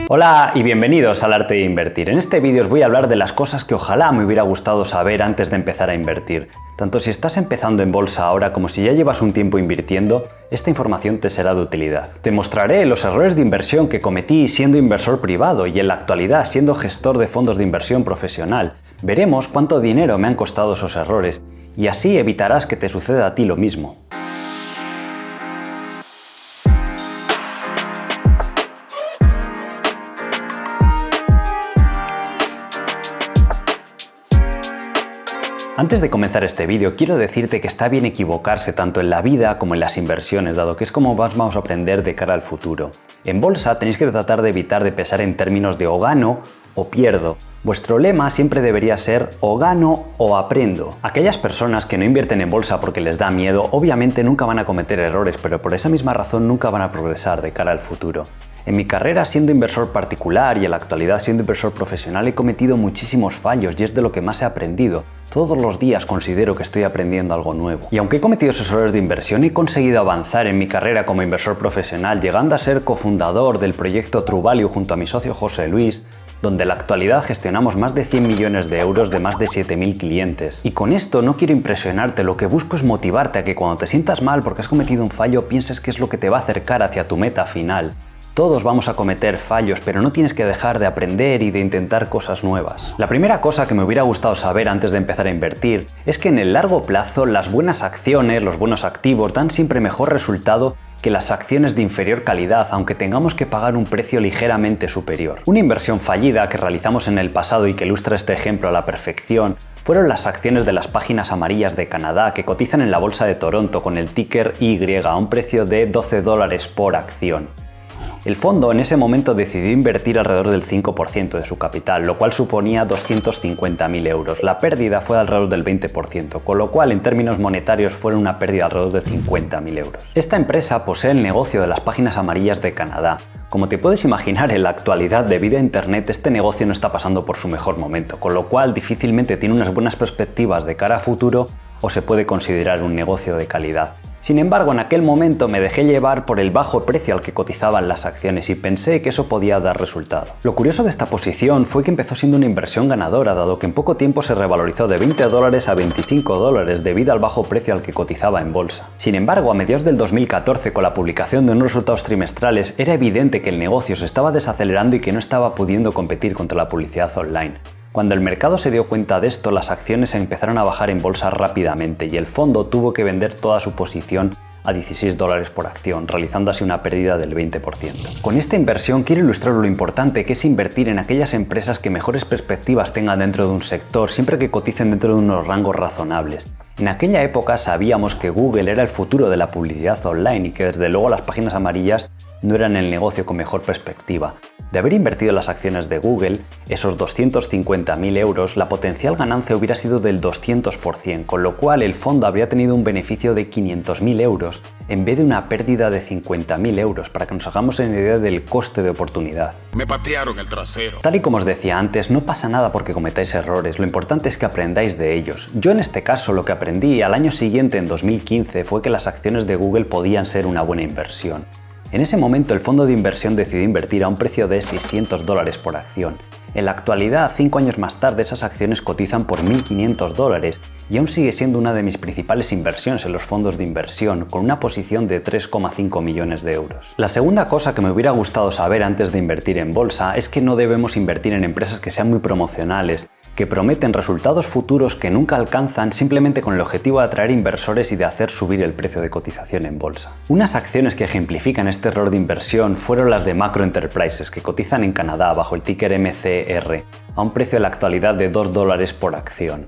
Hola y bienvenidos al Arte de Invertir. En este vídeo os voy a hablar de las cosas que ojalá me hubiera gustado saber antes de empezar a invertir. Tanto si estás empezando en bolsa ahora como si ya llevas un tiempo invirtiendo, esta información te será de utilidad. Te mostraré los errores de inversión que cometí siendo inversor privado y en la actualidad siendo gestor de fondos de inversión profesional. Veremos cuánto dinero me han costado esos errores y así evitarás que te suceda a ti lo mismo. Antes de comenzar este vídeo, quiero decirte que está bien equivocarse tanto en la vida como en las inversiones, dado que es como vamos a aprender de cara al futuro. En bolsa tenéis que tratar de evitar de pensar en términos de o gano o pierdo. Vuestro lema siempre debería ser o gano o aprendo. Aquellas personas que no invierten en bolsa porque les da miedo, obviamente nunca van a cometer errores, pero por esa misma razón nunca van a progresar de cara al futuro. En mi carrera siendo inversor particular y en la actualidad siendo inversor profesional he cometido muchísimos fallos y es de lo que más he aprendido. Todos los días considero que estoy aprendiendo algo nuevo. Y aunque he cometido esos errores de inversión, he conseguido avanzar en mi carrera como inversor profesional, llegando a ser cofundador del proyecto True Value junto a mi socio José Luis, donde en la actualidad gestionamos más de 100 millones de euros de más de 7.000 clientes. Y con esto no quiero impresionarte, lo que busco es motivarte a que cuando te sientas mal porque has cometido un fallo, pienses que es lo que te va a acercar hacia tu meta final. Todos vamos a cometer fallos, pero no tienes que dejar de aprender y de intentar cosas nuevas. La primera cosa que me hubiera gustado saber antes de empezar a invertir es que en el largo plazo las buenas acciones, los buenos activos dan siempre mejor resultado que las acciones de inferior calidad, aunque tengamos que pagar un precio ligeramente superior. Una inversión fallida que realizamos en el pasado y que ilustra este ejemplo a la perfección fueron las acciones de las páginas amarillas de Canadá que cotizan en la bolsa de Toronto con el ticker Y a un precio de $12 por acción. El fondo en ese momento decidió invertir alrededor del 5% de su capital, lo cual suponía 250.000 euros. La pérdida fue alrededor del 20%, con lo cual en términos monetarios fue una pérdida alrededor de 50.000 euros. Esta empresa posee el negocio de las páginas amarillas de Canadá. Como te puedes imaginar, en la actualidad, debido a Internet, este negocio no está pasando por su mejor momento, con lo cual difícilmente tiene unas buenas perspectivas de cara a futuro o se puede considerar un negocio de calidad. Sin embargo, en aquel momento me dejé llevar por el bajo precio al que cotizaban las acciones y pensé que eso podía dar resultado. Lo curioso de esta posición fue que empezó siendo una inversión ganadora, dado que en poco tiempo se revalorizó de $20 a $25 debido al bajo precio al que cotizaba en bolsa. Sin embargo, a mediados del 2014, con la publicación de unos resultados trimestrales, era evidente que el negocio se estaba desacelerando y que no estaba pudiendo competir contra la publicidad online. Cuando el mercado se dio cuenta de esto, las acciones se empezaron a bajar en bolsa rápidamente y el fondo tuvo que vender toda su posición a $16 por acción, realizando así una pérdida del 20%. Con esta inversión quiero ilustrar lo importante que es invertir en aquellas empresas que mejores perspectivas tengan dentro de un sector, siempre que coticen dentro de unos rangos razonables. En aquella época sabíamos que Google era el futuro de la publicidad online y que desde luego las páginas amarillas no eran el negocio con mejor perspectiva. De haber invertido en las acciones de Google, esos 250.000 euros, la potencial ganancia hubiera sido del 200%, con lo cual el fondo habría tenido un beneficio de 500.000 euros en vez de una pérdida de 50.000 euros, para que nos hagamos una idea del coste de oportunidad. Me patearon el trasero. Tal y como os decía antes, no pasa nada porque cometáis errores, lo importante es que aprendáis de ellos. Yo en este caso lo que aprendí al año siguiente, en 2015, fue que las acciones de Google podían ser una buena inversión. En ese momento el fondo de inversión decidió invertir a un precio de $600 por acción. En la actualidad, 5 años más tarde, esas acciones cotizan por $1.500 y aún sigue siendo una de mis principales inversiones en los fondos de inversión, con una posición de 3,5 millones de euros. La segunda cosa que me hubiera gustado saber antes de invertir en bolsa es que no debemos invertir en empresas que sean muy promocionales, que prometen resultados futuros que nunca alcanzan simplemente con el objetivo de atraer inversores y de hacer subir el precio de cotización en bolsa. Unas acciones que ejemplifican este error de inversión fueron las de Macro Enterprises, que cotizan en Canadá bajo el ticker MCR, a un precio en la actualidad de $2 por acción.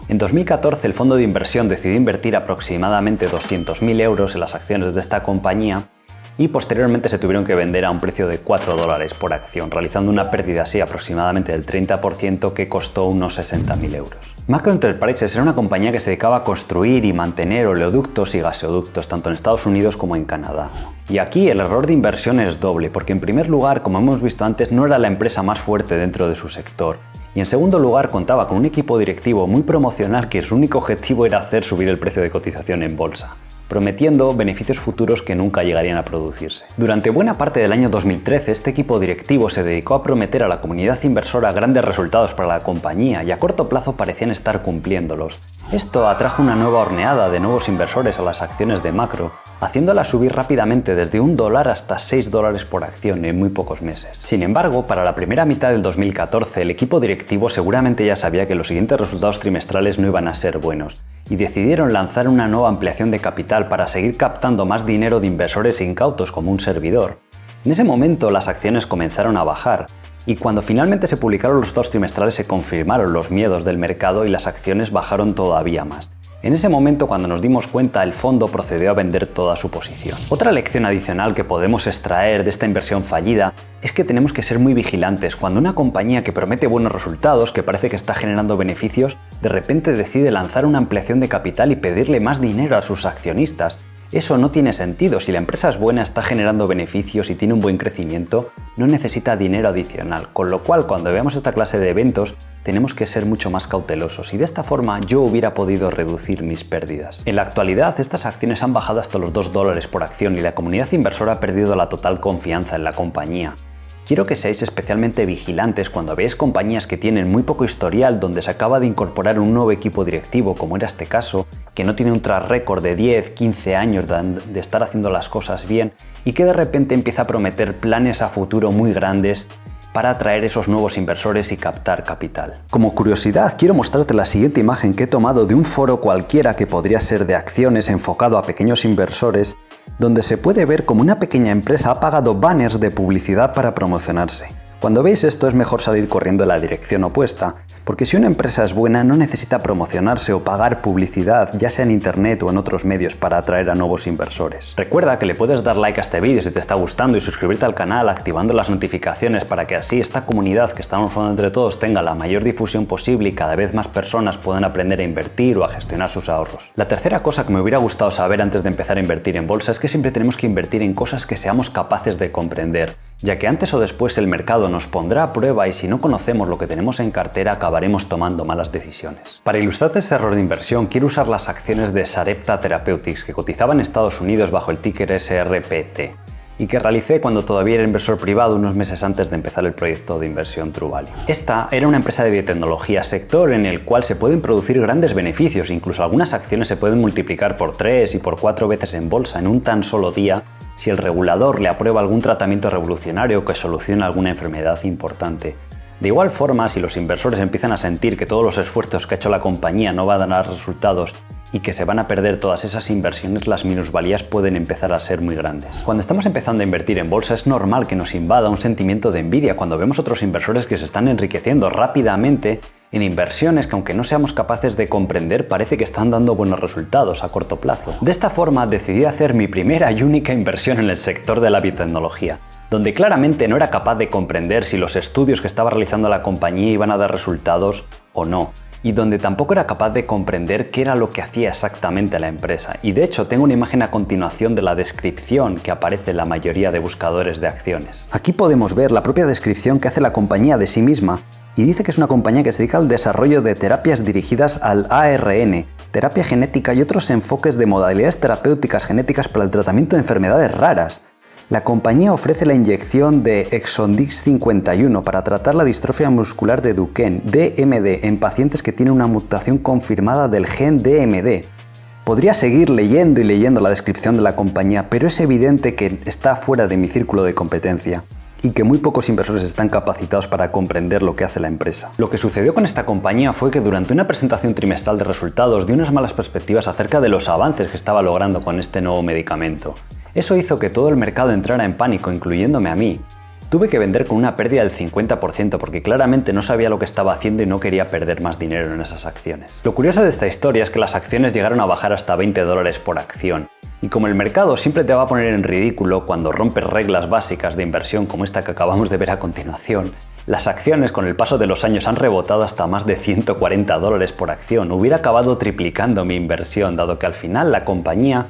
En 2014 el fondo de inversión decidió invertir aproximadamente 200.000 euros en las acciones de esta compañía y posteriormente se tuvieron que vender a un precio de $4 por acción, realizando una pérdida así aproximadamente del 30% que costó unos 60.000 euros. Macro Enterprises era una compañía que se dedicaba a construir y mantener oleoductos y gasoductos tanto en Estados Unidos como en Canadá. Y aquí el error de inversión es doble, porque en primer lugar, como hemos visto antes, no era la empresa más fuerte dentro de su sector. Y en segundo lugar, contaba con un equipo directivo muy promocional que su único objetivo era hacer subir el precio de cotización en bolsa. prometiendo beneficios futuros que nunca llegarían a producirse. Durante buena parte del año 2013, este equipo directivo se dedicó a prometer a la comunidad inversora grandes resultados para la compañía y a corto plazo parecían estar cumpliéndolos. Esto atrajo una nueva horneada de nuevos inversores a las acciones de Macro, haciéndolas subir rápidamente desde $1 hasta $6 por acción en muy pocos meses. Sin embargo, para la primera mitad del 2014, el equipo directivo seguramente ya sabía que los siguientes resultados trimestrales no iban a ser buenos, y decidieron lanzar una nueva ampliación de capital para seguir captando más dinero de inversores incautos como un servidor. En ese momento las acciones comenzaron a bajar, y cuando finalmente se publicaron los resultados trimestrales se confirmaron los miedos del mercado y las acciones bajaron todavía más. En ese momento, cuando nos dimos cuenta, el fondo procedió a vender toda su posición. Otra lección adicional que podemos extraer de esta inversión fallida es que tenemos que ser muy vigilantes cuando una compañía que promete buenos resultados, que parece que está generando beneficios, de repente decide lanzar una ampliación de capital y pedirle más dinero a sus accionistas. Eso no tiene sentido. Si la empresa es buena, está generando beneficios y tiene un buen crecimiento, no necesita dinero adicional, con lo cual cuando veamos esta clase de eventos tenemos que ser mucho más cautelosos y de esta forma yo hubiera podido reducir mis pérdidas. En la actualidad estas acciones han bajado hasta los $2 por acción y la comunidad inversora ha perdido la total confianza en la compañía. Quiero que seáis especialmente vigilantes cuando veáis compañías que tienen muy poco historial, donde se acaba de incorporar un nuevo equipo directivo, como era este caso, que no tiene un track record de 10, 15 años de estar haciendo las cosas bien y que de repente empieza a prometer planes a futuro muy grandes para atraer esos nuevos inversores y captar capital. Como curiosidad, quiero mostrarte la siguiente imagen que he tomado de un foro cualquiera que podría ser de acciones enfocado a pequeños inversores, donde se puede ver como una pequeña empresa ha pagado banners de publicidad para promocionarse. Cuando veis esto es mejor salir corriendo en la dirección opuesta, porque si una empresa es buena no necesita promocionarse o pagar publicidad, ya sea en internet o en otros medios, para atraer a nuevos inversores. Recuerda que le puedes dar like a este vídeo si te está gustando y suscribirte al canal activando las notificaciones para que así esta comunidad que estamos formando entre todos tenga la mayor difusión posible y cada vez más personas puedan aprender a invertir o a gestionar sus ahorros. La tercera cosa que me hubiera gustado saber antes de empezar a invertir en bolsa es que siempre tenemos que invertir en cosas que seamos capaces de comprender, ya que antes o después el mercado nos pondrá a prueba y si no conocemos lo que tenemos en cartera acabaremos tomando malas decisiones. Para ilustrarte este error de inversión quiero usar las acciones de Sarepta Therapeutics que cotizaban en Estados Unidos bajo el ticker SRPT y que realicé cuando todavía era inversor privado unos meses antes de empezar el proyecto de inversión True Value. Esta era una empresa de biotecnología, sector en el cual se pueden producir grandes beneficios, incluso algunas acciones se pueden multiplicar por 3 y por 4 veces en bolsa en un tan solo día si el regulador le aprueba algún tratamiento revolucionario que solucione alguna enfermedad importante. De igual forma, si los inversores empiezan a sentir que todos los esfuerzos que ha hecho la compañía no van a dar resultados y que se van a perder todas esas inversiones, las minusvalías pueden empezar a ser muy grandes. Cuando estamos empezando a invertir en bolsa es normal que nos invada un sentimiento de envidia cuando vemos otros inversores que se están enriqueciendo rápidamente en inversiones que aunque no seamos capaces de comprender parece que están dando buenos resultados a corto plazo. De esta forma decidí hacer mi primera y única inversión en el sector de la biotecnología, donde claramente no era capaz de comprender si los estudios que estaba realizando la compañía iban a dar resultados o no, y donde tampoco era capaz de comprender qué era lo que hacía exactamente la empresa. Y de hecho tengo una imagen a continuación de la descripción que aparece en la mayoría de buscadores de acciones. Aquí podemos ver la propia descripción que hace la compañía de sí misma, y dice que es una compañía que se dedica al desarrollo de terapias dirigidas al ARN, terapia genética y otros enfoques de modalidades terapéuticas genéticas para el tratamiento de enfermedades raras. La compañía ofrece la inyección de Exondys 51 para tratar la distrofia muscular de Duchenne, DMD, en pacientes que tienen una mutación confirmada del gen DMD. Podría seguir leyendo y leyendo la descripción de la compañía, pero es evidente que está fuera de mi círculo de competencia y que muy pocos inversores están capacitados para comprender lo que hace la empresa. Lo que sucedió con esta compañía fue que durante una presentación trimestral de resultados dio unas malas perspectivas acerca de los avances que estaba logrando con este nuevo medicamento. Eso hizo que todo el mercado entrara en pánico, incluyéndome a mí. Tuve que vender con una pérdida del 50% porque claramente no sabía lo que estaba haciendo y no quería perder más dinero en esas acciones. Lo curioso de esta historia es que las acciones llegaron a bajar hasta $20 por acción. Y como el mercado siempre te va a poner en ridículo cuando rompes reglas básicas de inversión como esta que acabamos de ver a continuación, las acciones con el paso de los años han rebotado hasta más de $140 por acción. Hubiera acabado triplicando mi inversión, dado que al final la compañía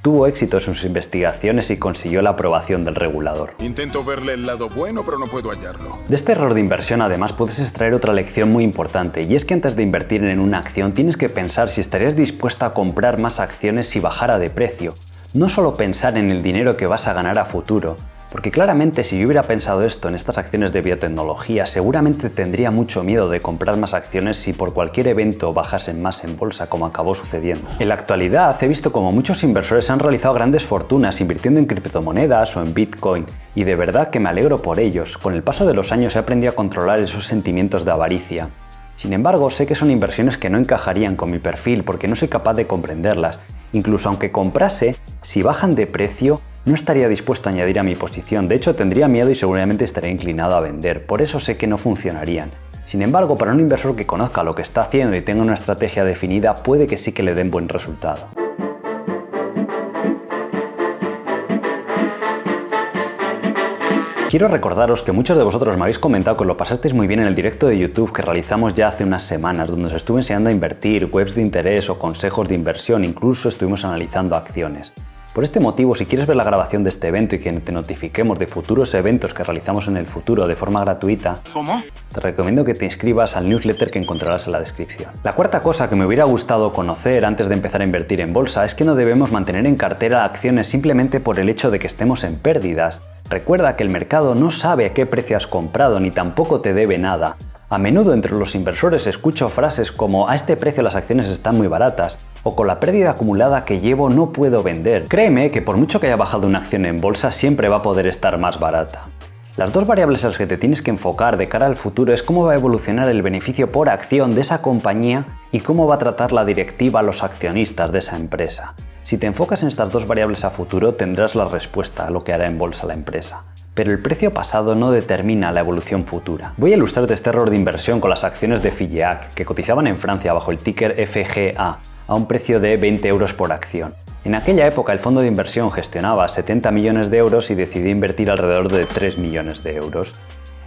tuvo éxito en sus investigaciones y consiguió la aprobación del regulador. Intento verle el lado bueno, pero no puedo hallarlo. De este error de inversión además puedes extraer otra lección muy importante, y es que antes de invertir en una acción tienes que pensar si estarías dispuesto a comprar más acciones si bajara de precio. No solo pensar en el dinero que vas a ganar a futuro, porque claramente si yo hubiera pensado esto en estas acciones de biotecnología, seguramente tendría mucho miedo de comprar más acciones si por cualquier evento bajasen más en bolsa, como acabó sucediendo. En la actualidad he visto como muchos inversores han realizado grandes fortunas invirtiendo en criptomonedas o en Bitcoin, y de verdad que me alegro por ellos. Con el paso de los años he aprendido a controlar esos sentimientos de avaricia. Sin embargo, sé que son inversiones que no encajarían con mi perfil porque no soy capaz de comprenderlas. Incluso aunque comprase, si bajan de precio, no estaría dispuesto a añadir a mi posición. De hecho, tendría miedo y seguramente estaría inclinado a vender. Por eso sé que no funcionarían. Sin embargo, para un inversor que conozca lo que está haciendo y tenga una estrategia definida, puede que sí que le den buen resultado. Quiero recordaros que muchos de vosotros me habéis comentado que lo pasasteis muy bien en el directo de YouTube que realizamos ya hace unas semanas, donde os estuve enseñando a invertir, webs de interés o consejos de inversión, incluso estuvimos analizando acciones. Por este motivo, si quieres ver la grabación de este evento y que te notifiquemos de futuros eventos que realizamos en el futuro de forma gratuita, te recomiendo que te inscribas al newsletter que encontrarás en la descripción. La cuarta cosa que me hubiera gustado conocer antes de empezar a invertir en bolsa es que no debemos mantener en cartera acciones simplemente por el hecho de que estemos en pérdidas. Recuerda que el mercado no sabe a qué precio has comprado ni tampoco te debe nada. A menudo entre los inversores escucho frases como "a este precio las acciones están muy baratas" o "con la pérdida acumulada que llevo no puedo vender". Créeme que por mucho que haya bajado una acción en bolsa siempre va a poder estar más barata. Las dos variables a las que te tienes que enfocar de cara al futuro es cómo va a evolucionar el beneficio por acción de esa compañía y cómo va a tratar la directiva a los accionistas de esa empresa. Si te enfocas en estas dos variables a futuro tendrás la respuesta a lo que hará en bolsa la empresa. Pero el precio pasado no determina la evolución futura. Voy a ilustrarte este error de inversión con las acciones de Figeac, que cotizaban en Francia bajo el ticker FGA, a un precio de 20 euros por acción. En aquella época el fondo de inversión gestionaba 70 millones de euros y decidió invertir alrededor de 3 millones de euros.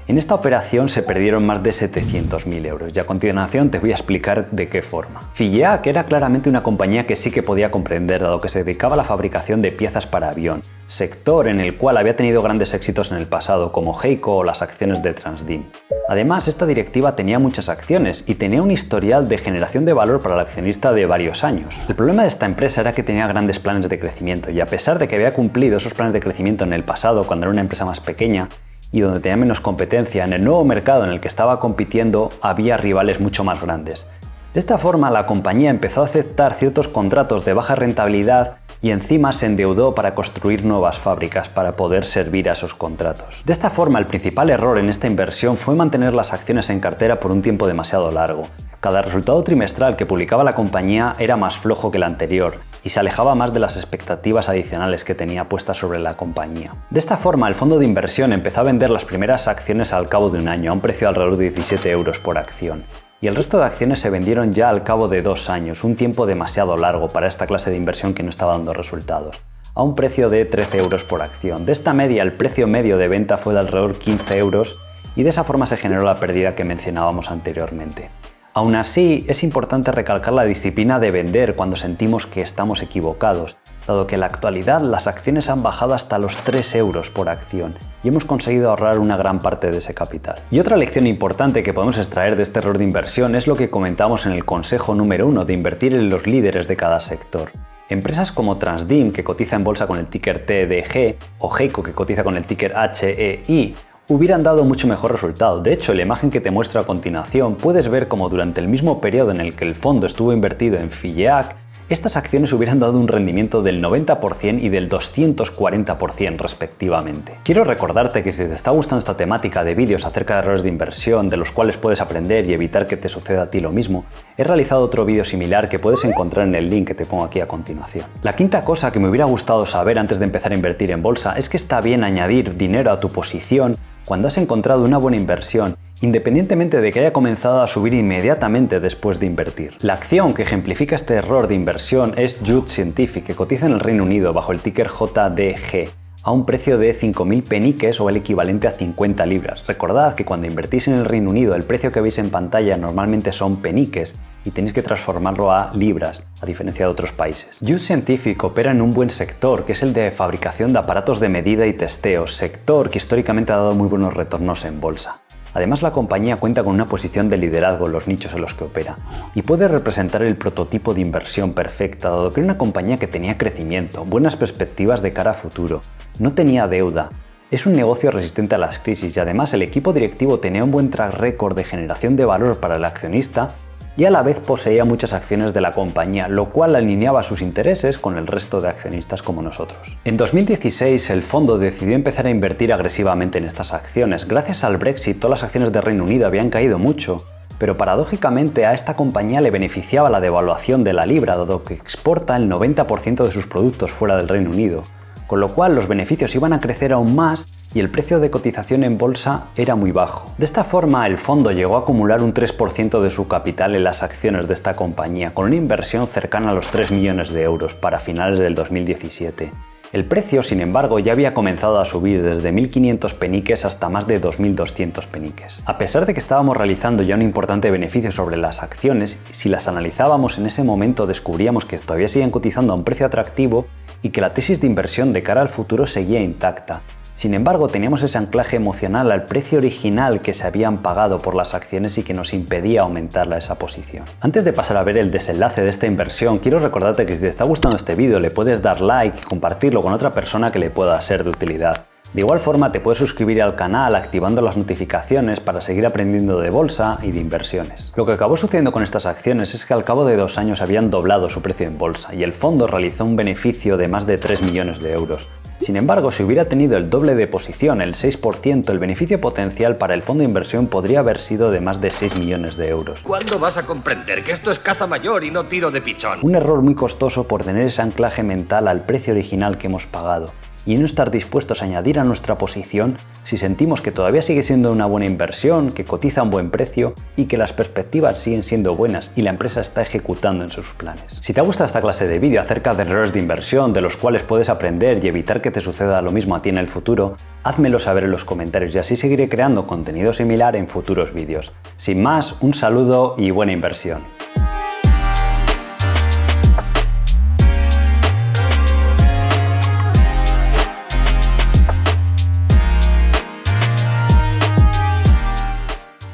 En esta operación se perdieron más de 700.000 euros y a continuación te voy a explicar de qué forma. Figeac era claramente una compañía que sí que podía comprender, dado que se dedicaba a la fabricación de piezas para avión, sector en el cual había tenido grandes éxitos en el pasado, como Heyco o las acciones de Transdim. Además, esta directiva tenía muchas acciones y tenía un historial de generación de valor para el accionista de varios años. El problema de esta empresa era que tenía grandes planes de crecimiento y a pesar de que había cumplido esos planes de crecimiento en el pasado, cuando era una empresa más pequeña, y donde tenía menos competencia, en el nuevo mercado en el que estaba compitiendo había rivales mucho más grandes. De esta forma la compañía empezó a aceptar ciertos contratos de baja rentabilidad y encima se endeudó para construir nuevas fábricas para poder servir a esos contratos. De esta forma el principal error en esta inversión fue mantener las acciones en cartera por un tiempo demasiado largo. Cada resultado trimestral que publicaba la compañía era más flojo que el anterior y se alejaba más de las expectativas adicionales que tenía puestas sobre la compañía. De esta forma, el fondo de inversión empezó a vender las primeras acciones al cabo de un año, a un precio de alrededor de 17 euros por acción. Y el resto de acciones se vendieron ya al cabo de 2 años, un tiempo demasiado largo para esta clase de inversión que no estaba dando resultados, a un precio de 13 euros por acción. De esta media, el precio medio de venta fue de alrededor 15 euros y de esa forma se generó la pérdida que mencionábamos anteriormente. Aún así, es importante recalcar la disciplina de vender cuando sentimos que estamos equivocados, dado que en la actualidad las acciones han bajado hasta los 3 euros por acción y hemos conseguido ahorrar una gran parte de ese capital. Y otra lección importante que podemos extraer de este error de inversión es lo que comentamos en el consejo número 1 de invertir en los líderes de cada sector. Empresas como Transdim, que cotiza en bolsa con el ticker TDG, o Heyco, que cotiza con el ticker HEI, hubieran dado mucho mejor resultado. De hecho, en la imagen que te muestro a continuación puedes ver cómo durante el mismo periodo en el que el fondo estuvo invertido en Figeac, estas acciones hubieran dado un rendimiento del 90% y del 240% respectivamente. Quiero recordarte que si te está gustando esta temática de vídeos acerca de errores de inversión, de los cuales puedes aprender y evitar que te suceda a ti lo mismo, he realizado otro vídeo similar que puedes encontrar en el link que te pongo aquí a continuación. La quinta cosa que me hubiera gustado saber antes de empezar a invertir en bolsa es que está bien añadir dinero a tu posición cuando has encontrado una buena inversión, independientemente de que haya comenzado a subir inmediatamente después de invertir. La acción que ejemplifica este error de inversión es Judd Scientific, que cotiza en el Reino Unido bajo el ticker JDG, a un precio de 5.000 peniques o el equivalente a 50 libras. Recordad que cuando invertís en el Reino Unido el precio que veis en pantalla normalmente son peniques y tenéis que transformarlo a libras, a diferencia de otros países. Youth Scientific opera en un buen sector, que es el de fabricación de aparatos de medida y testeo, sector que históricamente ha dado muy buenos retornos en bolsa. Además, la compañía cuenta con una posición de liderazgo en los nichos en los que opera y puede representar el prototipo de inversión perfecta, dado que era una compañía que tenía crecimiento, buenas perspectivas de cara a futuro, no tenía deuda. Es un negocio resistente a las crisis y además el equipo directivo tenía un buen track record de generación de valor para el accionista y a la vez poseía muchas acciones de la compañía, lo cual alineaba sus intereses con el resto de accionistas como nosotros. En 2016 el fondo decidió empezar a invertir agresivamente en estas acciones. Gracias al Brexit todas las acciones de Reino Unido habían caído mucho, pero paradójicamente a esta compañía le beneficiaba la devaluación de la libra, dado que exporta el 90% de sus productos fuera del Reino Unido, con lo cual los beneficios iban a crecer aún más y el precio de cotización en bolsa era muy bajo. De esta forma, el fondo llegó a acumular un 3% de su capital en las acciones de esta compañía, con una inversión cercana a los 3 millones de euros para finales del 2017. El precio, sin embargo, ya había comenzado a subir desde 1.500 peniques hasta más de 2.200 peniques. A pesar de que estábamos realizando ya un importante beneficio sobre las acciones, si las analizábamos en ese momento descubríamos que todavía siguen cotizando a un precio atractivo y que la tesis de inversión de cara al futuro seguía intacta. Sin embargo, teníamos ese anclaje emocional al precio original que se habían pagado por las acciones y que nos impedía aumentar esa posición. Antes de pasar a ver el desenlace de esta inversión, quiero recordarte que si te está gustando este vídeo le puedes dar like y compartirlo con otra persona que le pueda ser de utilidad. De igual forma te puedes suscribir al canal activando las notificaciones para seguir aprendiendo de bolsa y de inversiones. Lo que acabó sucediendo con estas acciones es que al cabo de 2 años habían doblado su precio en bolsa y el fondo realizó un beneficio de más de 3 millones de euros. Sin embargo, si hubiera tenido el doble de posición, el 6%, el beneficio potencial para el fondo de inversión podría haber sido de más de 6 millones de euros. ¿Cuándo vas a comprender que esto es caza mayor y no tiro de pichón? Un error muy costoso por tener ese anclaje mental al precio original que hemos pagado y no estar dispuestos a añadir a nuestra posición si sentimos que todavía sigue siendo una buena inversión, que cotiza a un buen precio y que las perspectivas siguen siendo buenas y la empresa está ejecutando en sus planes. Si te ha gustado esta clase de vídeo acerca de errores de inversión de los cuales puedes aprender y evitar que te suceda lo mismo a ti en el futuro, házmelo saber en los comentarios y así seguiré creando contenido similar en futuros vídeos. Sin más, un saludo y buena inversión.